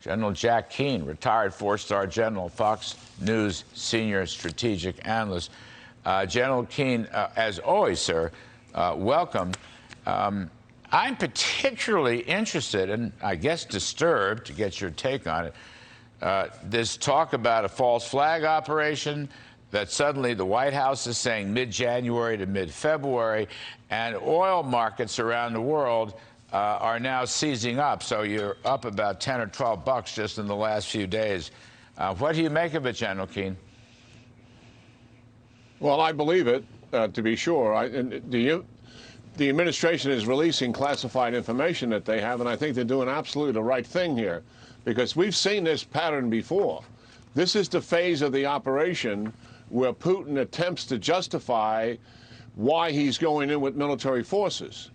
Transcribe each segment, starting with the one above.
General Jack Keane, retired four-star general, Fox News senior strategic analyst. General Keane, as always, sir, welcome. I'm particularly interested and I guess disturbed, to get your take on it, this talk about a false flag operation that suddenly the White House is saying mid-January to mid-February, and oil markets around the world are now seizing up. So you're up about 10 or 12 bucks just in the last few days. What do you make of it, General Keane? Well, I believe it, to be sure. The administration is releasing classified information that they have, and I think they're doing absolutely the right thing here, because we've seen this pattern before. This is the phase of the operation where Putin attempts to justify why he's going in with military forces.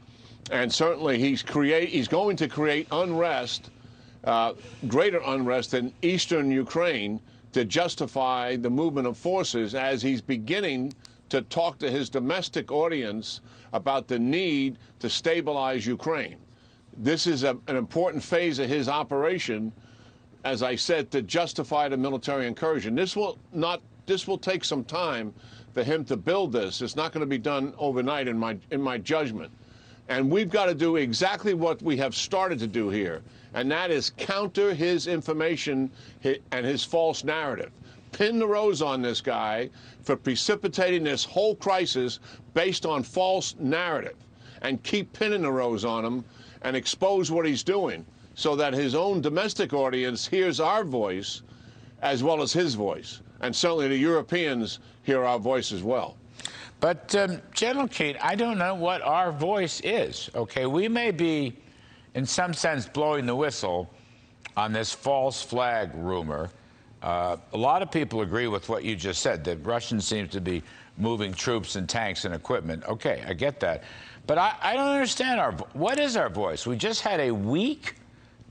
And certainly he's going to create unrest, greater unrest in eastern Ukraine, to justify the movement of forces, as he's beginning to talk to his domestic audience about the need to stabilize Ukraine. This is an important phase of his operation, as I said, to justify the military incursion. This will take some time for him to build this. It's not going to be done overnight, in my judgment. And we've got to do exactly what we have started to do here, and that is counter his information and his false narrative. Pin the rose on this guy for precipitating this whole crisis based on false narrative, and keep pinning the rose on him and expose what he's doing so that his own domestic audience hears our voice as well as his voice. And certainly the Europeans hear our voice as well. But, General Keane, I don't know what our voice is, okay? We may be, in some sense, blowing the whistle on this false flag rumor. A lot of people agree with what you just said, that Russians seem to be moving troops and tanks and equipment. Okay, I get that. But I don't understand what is our voice? We just had a week,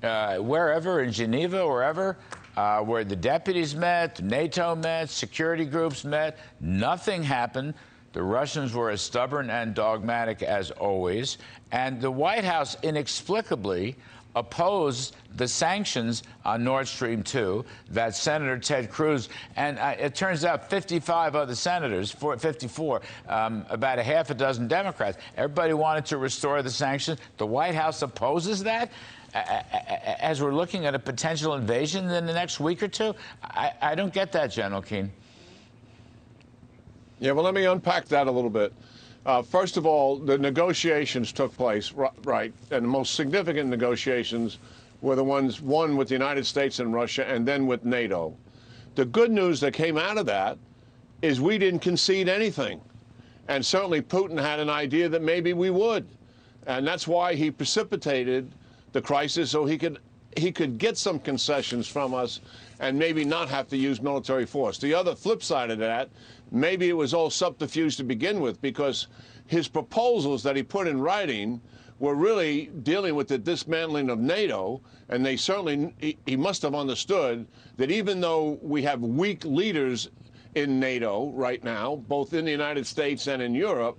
wherever, in Geneva, wherever, where the deputies met, NATO met, security groups met. Nothing happened. The Russians were as stubborn and dogmatic as always. And the White House inexplicably opposed the sanctions on Nord Stream 2 that Senator Ted Cruz, and it turns out 55 other senators, 54, about a half a dozen Democrats, everybody wanted to restore the sanctions. The White House opposes that as we're looking at a potential invasion in the next week or two. I don't get that, General Keane. Yeah, well, let me unpack that a little bit. First of all, the negotiations took place, right, and the most significant negotiations were the ones one with the United States and Russia, and then with NATO. The good news that came out of that is we didn't concede anything. And certainly Putin had an idea that maybe we would. And that's why he precipitated the crisis, so he could get some concessions from us and maybe not have to use military force. The other flip side of that, maybe it was all subterfuge to begin with, because his proposals that he put in writing were really dealing with the dismantling of NATO, and they certainly, he must have understood that even though we have weak leaders in NATO right now, both in the United States and in Europe,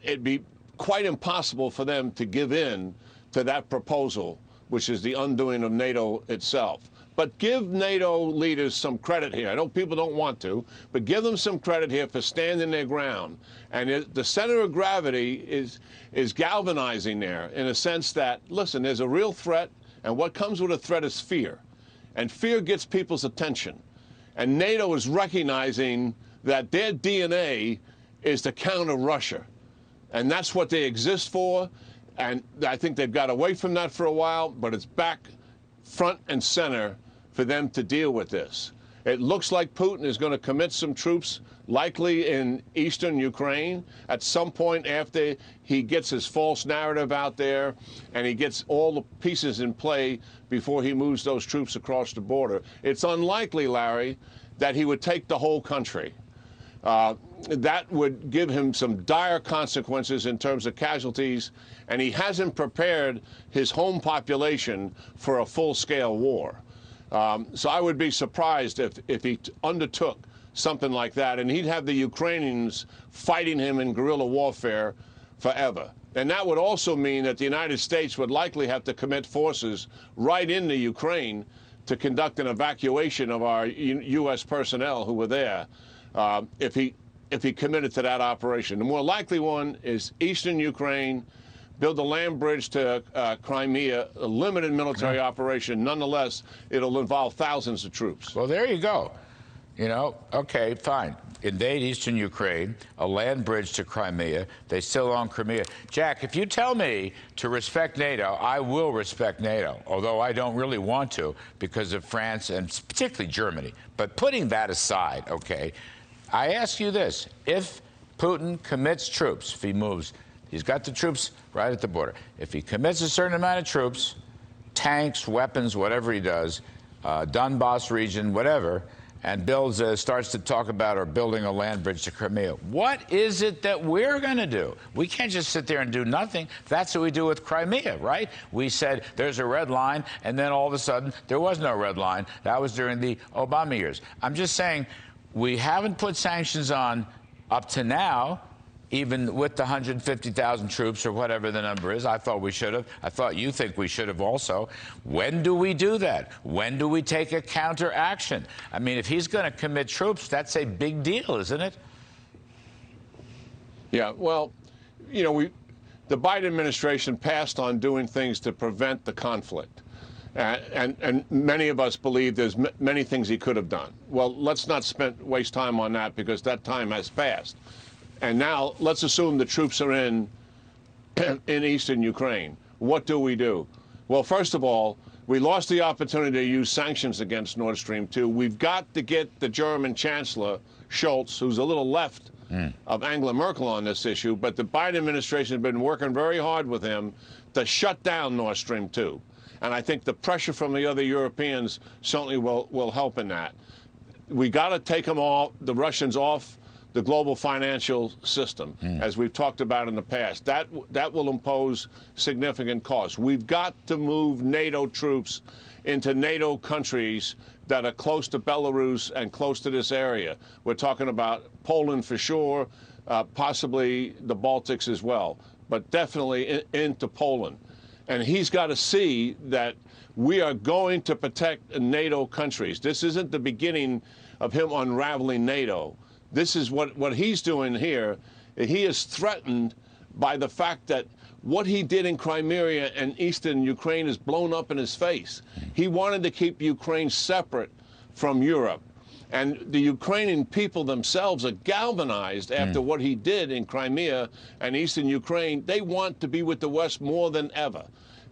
it'd be quite impossible for them to give in to that proposal, which is the undoing of NATO itself. But give NATO leaders some credit here. I know people don't want to, but give them some credit here for standing their ground. And the center of gravity is galvanizing there, in a sense that, listen, there's a real threat, and what comes with a threat is fear. And fear gets people's attention. And NATO is recognizing that their DNA is to counter Russia. And that's what they exist for. And I think they've got away from that for a while, but it's back front and center for them to deal with this. It looks like Putin is going to commit some troops, likely in eastern Ukraine, at some point after he gets his false narrative out there and he gets all the pieces in play before he moves those troops across the border. It's unlikely, Larry, that he would take the whole country. That would give him some dire consequences in terms of casualties, and he hasn't prepared his home population for a full-scale war. So I would be surprised if he undertook something like that, and he'd have the Ukrainians fighting him in guerrilla warfare forever. And that would also mean that the United States would likely have to commit forces right into Ukraine to conduct an evacuation of our U.S. personnel who were there if he committed to that operation. The more likely one is eastern Ukraine, build a land bridge to Crimea, a limited military operation. Nonetheless, it'll involve thousands of troops. Well, there you go. You know, okay, fine. Invade eastern Ukraine, a land bridge to Crimea. They still own Crimea. Jack, if you tell me to respect NATO, I will respect NATO, although I don't really want to because of France and particularly Germany. But putting that aside, okay, I ask you this. If Putin commits troops, if he moves, he's got the troops right at the border. If he commits a certain amount of troops, tanks, weapons, whatever he does, Donbass region, whatever, and starts to talk about or building a land bridge to Crimea. What is it that we're going to do? We can't just sit there and do nothing. That's what we do with Crimea, right? We said there's a red line, and then all of a sudden there was no red line. That was during the Obama years. I'm just saying we haven't put sanctions on up to now, even with the 150,000 troops or whatever the number is. I thought we should have. I thought you think we should have also. When do we do that? When do we take a counteraction? I mean, if he's going to commit troops, that's a big deal, isn't it? Yeah, well, you know, the Biden administration passed on doing things to prevent the conflict. And many of us believe there's many things he could have done. Well, let's not waste time on that because that time has passed. And now let's assume the troops are in eastern Ukraine. What do we do? Well, first of all, we lost the opportunity to use sanctions against Nord Stream 2. We've got to get the German Chancellor, Scholz, who's a little left of Angela Merkel on this issue, but the Biden administration has been working very hard with him to shut down Nord Stream 2. And I think the pressure from the other Europeans certainly will help in that. We got to take them all, the Russians off the global financial system, as we've talked about in the past. That will impose significant costs. We've got to move NATO troops into NATO countries that are close to Belarus and close to this area. We're talking about Poland for sure, possibly the Baltics as well, but definitely into Poland. And he's got to see that we are going to protect NATO countries. This isn't the beginning of him unraveling NATO. This is what he's doing here. He is threatened by the fact that what he did in Crimea and eastern Ukraine is blown up in his face. He wanted to keep Ukraine separate from Europe. And the Ukrainian people themselves are galvanized after what he did in Crimea and eastern Ukraine. They want to be with the West more than ever.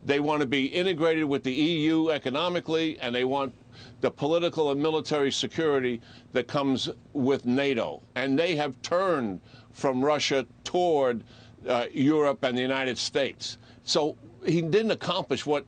They want to be integrated with the EU economically, and they want the political and military security that comes with NATO. And they have turned from Russia toward Europe and the United States. So he didn't accomplish what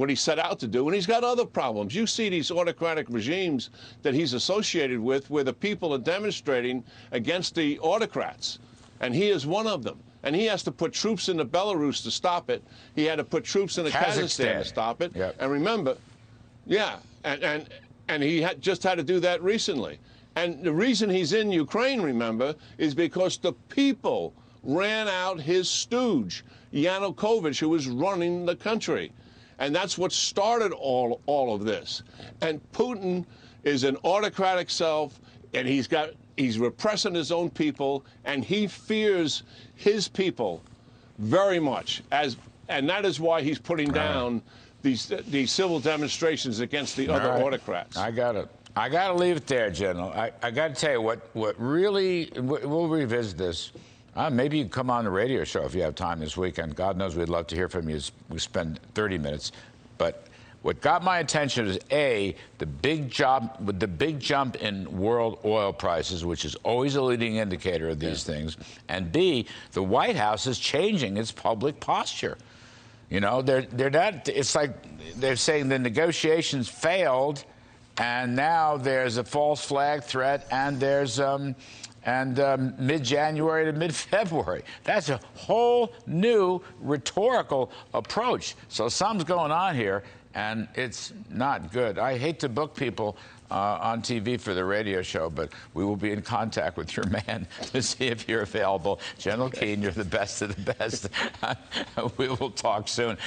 he set out to do, and he's got other problems. You see these autocratic regimes that he's associated with where the people are demonstrating against the autocrats, and he is one of them. And he has to put troops into Belarus to stop it. He had to put troops into Kazakhstan to stop it. Yep. And remember, yeah, and he just had to do that recently. And the reason he's in Ukraine, remember, is because the people ran out his stooge, Yanukovych, who was running the country. And that's what started all of this. And Putin is an autocratic self, and he's repressing his own people, and he fears his people very much. And that is why he's putting down these civil demonstrations against the other autocrats. I got it. I got to leave it there, General. I got to tell you what really, we'll revisit this. Maybe you can come on the radio show if you have time this weekend. God knows we'd love to hear from you. We spend 30 minutes. But what got my attention is, A, the big jump in world oil prices, which is always a leading indicator of these things. And B, the White House is changing its public posture. You know, they're not, it's like they're saying the negotiations failed, and now there's a false flag threat, and there's mid-January to mid-February. That's a whole new rhetorical approach. So something's going on here. and it's not good. I hate to book people on TV for the radio show, but we will be in contact with your man to see if you're available. General Keane, you're the best of the best. We will talk soon.